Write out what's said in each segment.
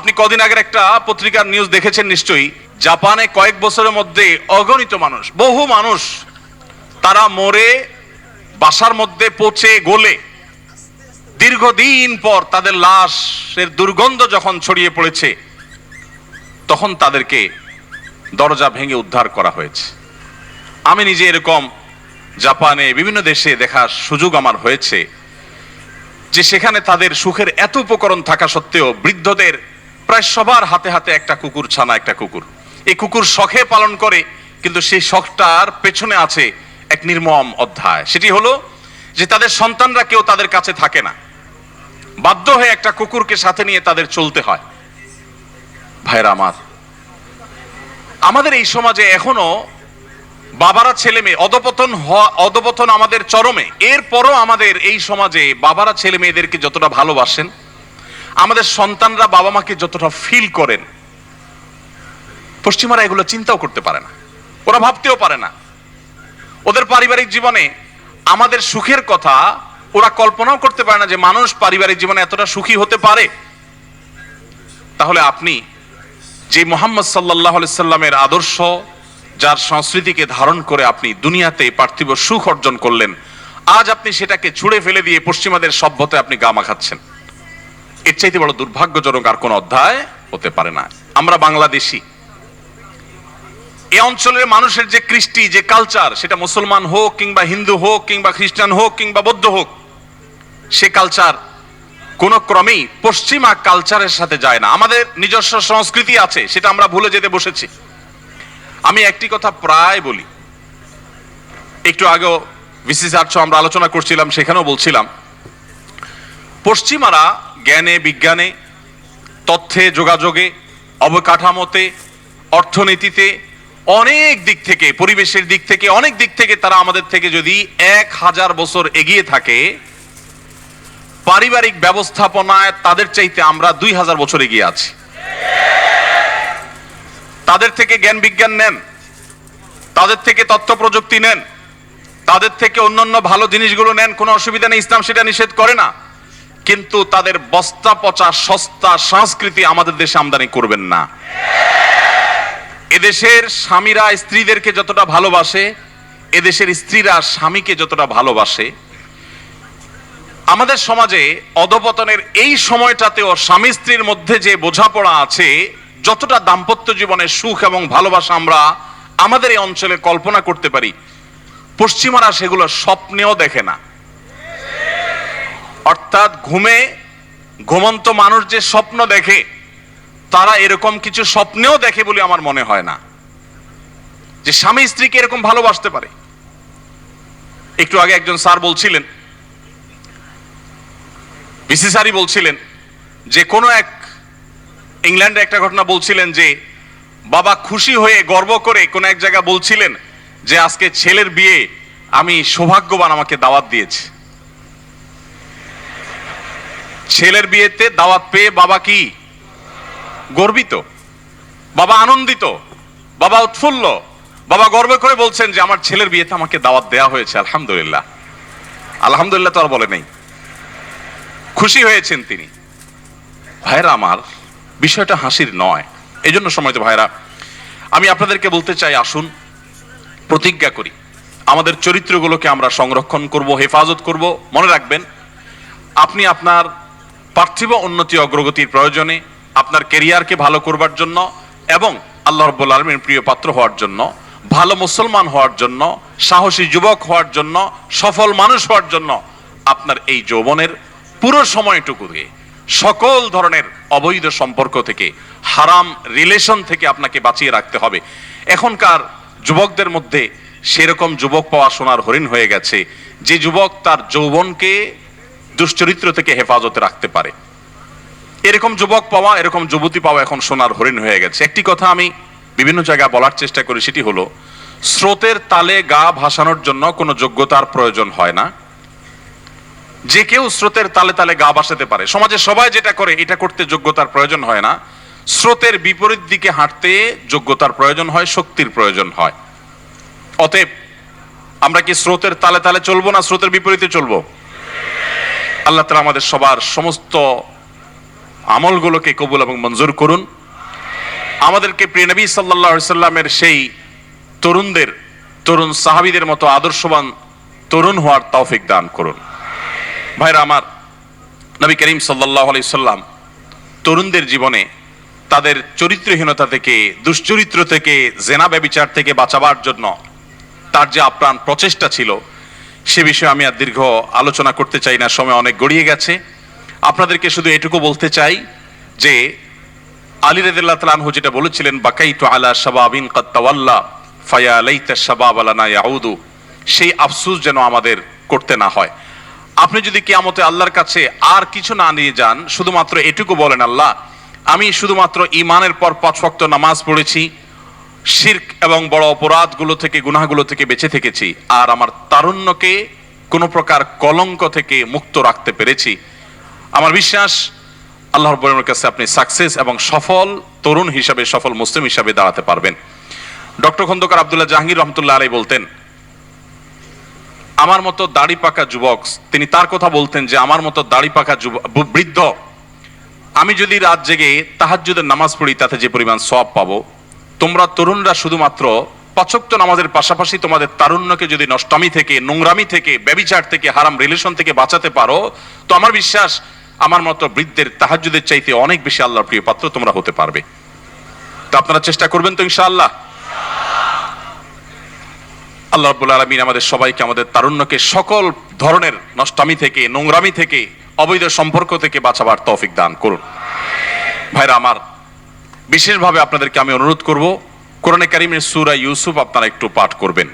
আপনি কদিন আগের একটা পত্রিকার নিউজ দেখেছেন নিশ্চয়ই, জাপানে কয়েক বছরের মধ্যে অগণিত মানুষ, বহু মানুষ তারা মরে বাসার মধ্যে পচে গলে দীর্ঘদিন পর তাদের লাশের দুর্গন্ধ যখন ছড়িয়ে পড়েছে তখন তাদেরকে দরজা ভেঙে উদ্ধার করা হয়েছে। আমি নিজে এরকম জাপানে বিভিন্ন দেশে দেখার সুযোগ আমার হয়েছে যে সেখানে তাদের সুখের এত উপকরণ থাকা সত্ত্বেও বৃদ্ধদের প্রায় সবার হাতে হাতে একটা কুকুর ছানা, একটা কুকুর। এই কুকুর শখে পালন করে, কিন্তু সেই শখটার পেছনে আছে এক নির্মম অধ্যায়। সেটি হলো যে তাদের সন্তানরা কেউ তাদের কাছে থাকে না, বাধ্য হয়ে একটা কুকুরকে সাথে নিয়ে তাদের চলতে হয়। ভাইরা আমার, আমাদের এই সমাজে এখনো বাবারা ছেলে মেয়ে অধপতন আমাদের চরমে। এরপরও আমাদের এই সমাজে বাবারা ছেলে মেয়েদেরকে যতটা ভালোবাসেন, আমাদের সন্তানরা বাবা মাকে যতটা ফিল করেন, পশ্চিমারা এগুলো চিন্তাও করতে পারে না, ওরা ভাবতেও পারে না। ওদের পারিবারিক জীবনে আমাদের সুখের কথা ওরা কল্পনাও করতে পারে না যে মানুষ পারিবারিক জীবনে এতটা সুখী হতে পারে। তাহলে আপনি যে মুহাম্মদ সাল্লাল্লাহু আলাইহি সাল্লামের আদর্শ, যার সংস্কৃতিকে ধারণ করে আপনি দুনিয়াতে পার্থিব সুখ অর্জন করলেন, আজ আপনি সেটাকে ছুঁড়ে ফেলে দিয়ে পশ্চিমাদের সভ্যতায় আপনি গা মাখাচ্ছেন। এর চাইতে বড় দুর্ভাগ্যজনক আর কোন অধ্যায় হতে পারে না। আমরা বাংলাদেশী, এই অঞ্চলের মানুষের যে কৃষ্টি, যে কালচার, সেটা মুসলমান হোক কিংবা হিন্দু হোক কিংবা খ্রিস্টান হোক কিংবা বৌদ্ধ হোক, সে কালচার কোন ক্রমেই পশ্চিমা কালচারের সাথে যায় না। আমাদের নিজস্ব সংস্কৃতি আছে, সেটা আমরা ভুলে যেতে বসেছি। আমি একটি কথা প্রায় বলি, একটু আগেও ভিসি স্যার আমরা আলোচনা করছিলাম, সেখানেও বলছিলাম, পশ্চিমারা জ্ঞানে বিজ্ঞানে, তথ্যে যোগাযোগে, অবকাঠামোতে, অর্থনীতিতে, অনেক দিক থেকে, পরিবেশের দিক থেকে, অনেক দিক থেকে তারা আমাদের থেকে যদি 1000 বছর এগিয়ে থাকে, পারিবারিক ব্যবস্থাপনায় তাদের চাইতে আমরা 2000 বছর এগিয়ে আছি। তাদের থেকে জ্ঞান বিজ্ঞান নেন, তাদের থেকে তথ্য প্রযুক্তি নেন, তাদের থেকে অন্যান্য ভালো জিনিসগুলো নেন, কোনো অসুবিধা নেই, ইসলাম সেটা নিষেধ করে না। কিন্তু তাদের বস্তা পচা সস্তা সংস্কৃতি আমাদের দেশে আমদানি করবেন না। এদেশের স্বামীরা স্ত্রীদেরকে যতটা ভালোবাসে, এদেশের স্ত্রীরা স্বামীকে যতটা ভালোবাসে, আমাদের সমাজে অধপতনের এই সময়টাতেও স্বামী স্ত্রীর মধ্যে যে বোঝাপড়া আছে, যতটা দাম্পত্য জীবনের সুখ এবং ভালোবাসা আমরা আমাদের এই অঞ্চলে কল্পনা করতে পারি, পশ্চিমারা সেগুলো স্বপ্নেও দেখে না। অর্থাৎ ঘুমন্ত মানুষ যে স্বপ্ন দেখে, তারা এরকম কিছু স্বপ্নেও দেখে বলে আমার মনে হয় না যে স্বামী স্ত্রীকে এরকম ভালোবাসতে পারে। একটু আগে একজন স্যার বলছিলেন, ভিসি স্যারই বলছিলেন যে কোনো এক ইংল্যান্ডে একটা ঘটনা বলছিলেন যে বাবা খুশি হয়ে গর্ব করে কোন এক জায়গায় বলছিলেন যে আজকে ছেলের বিয়ে, আমি সৌভাগ্যবান, আমাকে দাওয়াত দিয়েছে। ছেলের বিয়েতে দাওয়াত পেয়ে বাবা কি গর্বিত, বাবা আনন্দিত, বাবা উৎফুল্ল, বাবা গর্ব করে বলছেন যে আমার ছেলের বিয়েতে আমাকে দাওয়াত দেয়া হয়েছে, আলহামদুলিল্লাহ। আলহামদুলিল্লাহ তো আর বলে নেই, খুশি হয়েছেন তিনি। ভাইরা আমার, বিষয়টা হাসির নয়। এই জন্য সময়ত ভাইরা, আমি আপনাদেরকে বলতে চাই, আসুন প্রতিজ্ঞা করি, আমাদের চরিত্রগুলোকে আমরা সংরক্ষণ করব, হেফাজত করব। মনে রাখবেন, আপনি আপনার পার্থিব উন্নতি অগ্রগতির প্রয়োজনে, আপনার ক্যারিয়ারকে ভালো করবার জন্য এবং আল্লাহ রাব্বুল আলামিনের প্রিয় পাত্র হওয়ার জন্য, ভালো মুসলমান হওয়ার জন্য, সাহসী যুবক হওয়ার জন্য, সফল মানুষ হওয়ার জন্য, আপনার এই যৌবনের পুরো সময়টুকুকে সকল ধরনের অবৈধ সম্পর্ক থেকে, হারাম রিলেশন থেকে আপনাকে বাঁচিয়ে রাখতে হবে। এখনকার যুবকদের মধ্যে সেরকম যুবক পাওয়া সোনার হরিণ হয়ে গেছে, যে যুবক তার যৌবনকে দুশ্চরিত্র থেকে হেফাজতে রাখতে পারে। এরকম যুবক পাওয়া, এরকম যুবতী পাওয়া এখন সোনার হরিণ হয়ে গেছে। একটি কথা আমি বিভিন্ন জায়গায় বলার চেষ্টা করি, সেটি হলো, স্রোতের তালে গা ভাসানোর জন্য কোনো যোগ্যতার প্রয়োজন হয় না। যে কেউ স্রোতের তালে তালে গা ভাসাতে পারে। সমাজে সবাই যেটা করে, এটা করতে যোগ্যতার প্রয়োজন হয় না। স্রোতের বিপরীত দিকে হাঁটতে যোগ্যতার প্রয়োজন হয়, শক্তির প্রয়োজন হয়। অতএব আমরা কি স্রোতের তালে তালে চলবো না স্রোতের বিপরীতে চলবো? আল্লাহ তাআলা আমাদের সবার সমস্ত আমলগুলোকে কবুল এবং মঞ্জুর করুন। আমাদেরকে প্রিয় নবী সাল্লাল্লাহু আলাইহি সাল্লামের সেই তরুণ সাহাবীদের মতো আদর্শবান তরুণ হওয়ার তৌফিক দান করুন। ভাইরা আমার, নবী করিম সাল্লাল্লাহু আলাইহি সাল্লাম তরুণদের জীবনে তাদের চরিত্রহীনতা থেকে, দুশ্চরিত্র থেকে, জেনা ব্যভিচার থেকে বাঁচাবার জন্য তার যে আপ্রাণ প্রচেষ্টা ছিল, সে বিষয়ে আমি আর দীর্ঘ আলোচনা করতে চাই না, সময় অনেক গড়িয়ে গেছে। আপনাদেরকে শুধু এটুকু বলতে চাই যে আলী রাদিয়াল্লাহু তাআলা আনহু যেটা বলেছিলেন, বাকাইতু আলা শাবাবিন ক্বাদ তাওয়াল্লা ফায়া লাইতা শাবাব লানা ইয়াউদু, সেই আফসোস যেন আমাদের করতে না হয়। আপনি যদি কিয়ামতে আল্লাহর কাছে আর কিছু না নিয়ে যান, শুধুমাত্র এটুকু বলেন, আল্লাহ আমি শুধুমাত্র ঈমানের পর 5 ওয়াক্ত নামাজ পড়েছি, শিরক এবং বড় অপরাধগুলো থেকে, গুনাহগুলো থেকে বেঁচে থেকেছি, আর আমার তারুণ্যকে কোনো প্রকার কলঙ্ক থেকে মুক্ত রাখতে পেরেছি, আমার বিশ্বাস আল্লাহ রাব্বুল আলামিনের কাছে আপনি সাকসেস এবং সফল তরুণ হিসাবে, সফল মুসলিম হিসাবে দাঁড়াতে পারবেন। ডক্টর খন্দকার আব্দুল্লাহ জাহাঙ্গীর রহমতুল্লাহ আলাইহি বলতেন, আমার মতো দাড়ি পাকা যুবক, তিনি তার কথা বলতেন যে আমার মতো দাড়ি পাকা বৃদ্ধ, আমি যদি রাত জেগে তাহাজ্জুদের নামাজ পড়ি তাতে যে পরিমাণ সওয়াব পাবো, তোমরা তরুণরা শুধুমাত্র 5 ওয়াক্ত নামাজের পাশাপাশি তোমাদের তারুণ্যকে যদি নষ্টামি থেকে, নোংরামি থেকে, ব্যভিচার থেকে, হারাম রিলেশন থেকে বাঁচাতে পারো, তো আমার বিশ্বাস আমার মতো বৃদ্ধের তাহাজ্জুদের চাইতে অনেক বেশি আল্লাহর প্রিয় পাত্র তোমরা হতে পারবে। তো আপনারা চেষ্টা করবেন তো ইনশাআল্লাহ। আল্লাহ রাব্বুল আলামিন আমাদের সবাইকে, আমাদের তারুণ্যকে সকল ধরনের নষ্টামি থেকে, নোংরামি থেকে, অবৈধ সম্পর্ক থেকে বাঁচাবার তৌফিক দান করুন। ভাইরা আমার, বিশেষভাবে আপনাদেরকে আমি অনুরোধ করব, কোরআনে কারীমের সূরা ইউসুফ আপনারা একটু পাঠ করবেন।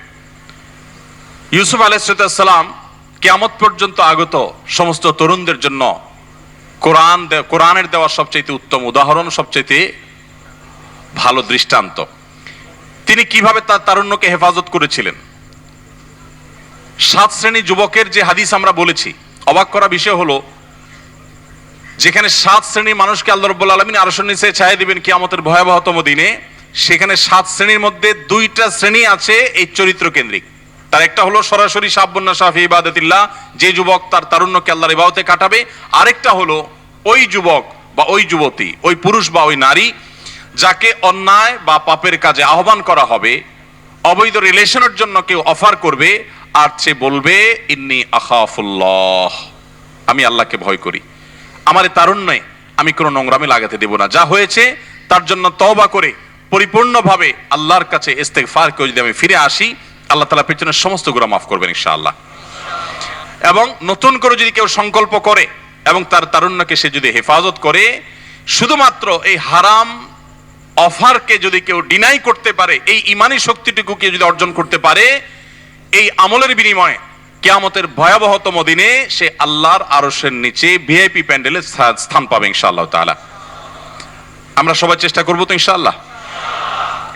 ইউসুফ আলাইহিস সালাম কিয়ামত পর্যন্ত আগত সমস্ত তরুণদের জন্য কোরআনের দেওয়া সবচেয়ে উত্তম উদাহরণ, সবচেয়ে ভালো দৃষ্টান্ত। তিনি কিভাবে তার তারুণ্যকে হেফাজত করেছিলেন। 7 শ্রেণী যুবকের যে হাদিস আমরা বলেছি, অবাক করা বিষয় হলো, যেখানে 7 শ্রেণীর মানুষকে আল্লাহ রাব্বুল আলামিন আরশের নিচে ছায়া দিবেন কিয়ামতের ভয়াবহতম দিনে, সেখানে 7 শ্রেণীর মধ্যে 2টা শ্রেণী আছে এই চরিত্র কেন্দ্রিক। তার একটা হলো সরাসরি শাবুন নাশা ফি ইবাদাতিল্লাহ, যে যুবক তার তারুণ্যকে আল্লাহর ইবাদতে কাটাবে। আরেকটা হলো ওই যুবক বা ওই যুবতী, ওই পুরুষ বা ওই নারী, যাকে অন্যায় বা পাপের কাজে আহ্বান করা হবে, অবৈধ রিলেশনের জন্য কেউ অফার করবে, আর সে বলবে ইন্নী আখাফুল্লাহ, আমি আল্লাহকে ভয় করি, আমার এই তারুণ্যে আমি কোনো নোংরামি লাগাতে দেব না, যা হয়েছে তার জন্য তওবা করে পরিপূর্ণভাবে আল্লাহর কাছে ইস্তেগফার করে যদি আমি ফিরে আসি, আল্লাহ তাআলা পেছনের সমস্ত গুনাহ মাফ করবেন ইনশাআল্লাহ। এবং নতুন করে যদি কেউ সংকল্প করে এবং তার তারুণ্যকে সে যদি হেফাজত করে, শুধুমাত্র এই হারাম অফারকে যদি কেউ ডিনাই করতে পারে, এই ঈমানি শক্তিটুকু কেউ যদি অর্জন করতে পারে, এই আমলের বিনিময়ে কিয়ামতের ভয়াবহতম দিনে সে আল্লাহর আরশের নিচে ভিআইপি প্যান্ডেলে স্থান পাবে ইনশাআল্লাহ তাআলা। আমরা সবাই চেষ্টা করব তো ইনশাআল্লাহ।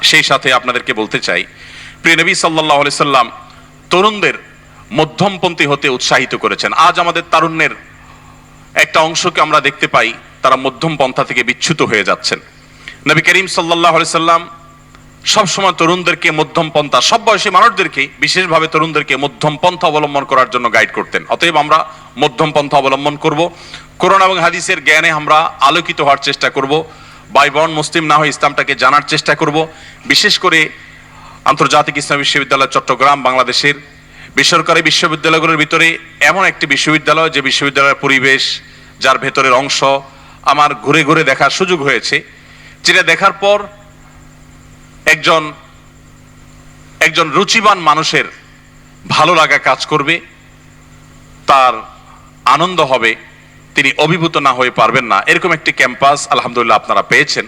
সেই সাথে আপনাদেরকে বলতে চাই, প্রিয় নবী সাল্লাল্লাহু আলাইহি সাল্লাম তরুণদের মধ্যমপন্থী হতে উৎসাহিত করেছেন। আজ আমাদের তারুণ্যের একটা অংশকে আমরা দেখতে পাই তারা মধ্যম পন্থা থেকে বিচ্যুত হয়ে যাচ্ছেন। নবী করিম সাল্লাল্লাহু আলাইহি সাল্লাম সবসময় তরুণদেরকে মধ্যম পন্থা, সব বয়সী মানুষদেরকে, বিশেষভাবে তরুণদেরকে মধ্যম পন্থা অবলম্বন করার জন্য গাইড করতেন। অতএব আমরা মধ্যম পন্থা অবলম্বন করব, কোরআন এবং হাদিসের জ্ঞানে আমরা আলোকিত হওয়ার চেষ্টা করব, ভাই বোন মুসলিম না হয়ে ইসলামটাকে জানার চেষ্টা করব। বিশেষ করে আন্তর্জাতিক ইসলামী বিশ্ববিদ্যালয় চট্টগ্রাম বাংলাদেশের বেসরকারি বিশ্ববিদ্যালয়গুলোর ভিতরে এমন একটি বিশ্ববিদ্যালয়, যে বিশ্ববিদ্যালয়ের পরিবেশ, যার ভেতরের অংশ আমার ঘুরে ঘুরে দেখার সুযোগ হয়েছে, যেটা দেখার পর একজন রুচিবান মানুষের ভালো লাগা কাজ করবে, তার আনন্দ হবে, তিনি অভিভূত না হয়ে পারবেন না। এরকম একটি ক্যাম্পাস আলহামদুলিল্লাহ আপনারা পেয়েছেন।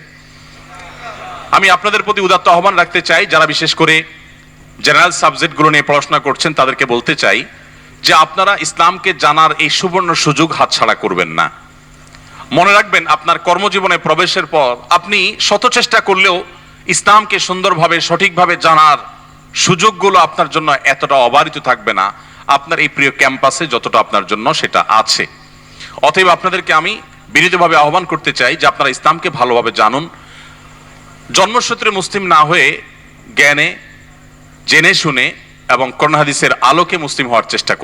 আমি আপনাদের প্রতি উদাত্ত আহ্বান রাখতে চাই, যারা বিশেষ করে জেনারেল সাবজেক্টগুলো নিয়ে পড়াশোনা করছেন, তাদেরকে বলতে চাই যে আপনারা ইসলামকে জানার এই সুবর্ণ সুযোগ হাতছাড়া করবেন না। মনে রাখবেন, আপনার কর্মজীবনে প্রবেশের পর আপনি শত চেষ্টা করলেও ইসলামকে সুন্দরভাবে, সঠিকভাবে জানার সুযোগগুলো আপনার জন্য এতটা অবারিত থাকবে না আপনার এই প্রিয় ক্যাম্পাসে যতটা আপনার জন্য সেটা আছে। অতএব আপনাদেরকে আমি বিনীতভাবে আহ্বান করতে চাই যে আপনারা ইসলামকে ভালোভাবে জানুন, জন্মসূত্রে মুসলিম না হয়ে জ্ঞানে, জেনে শুনে এবং কোরআন হাদিসের আলোকে মুসলিম হওয়ার চেষ্টা করুন।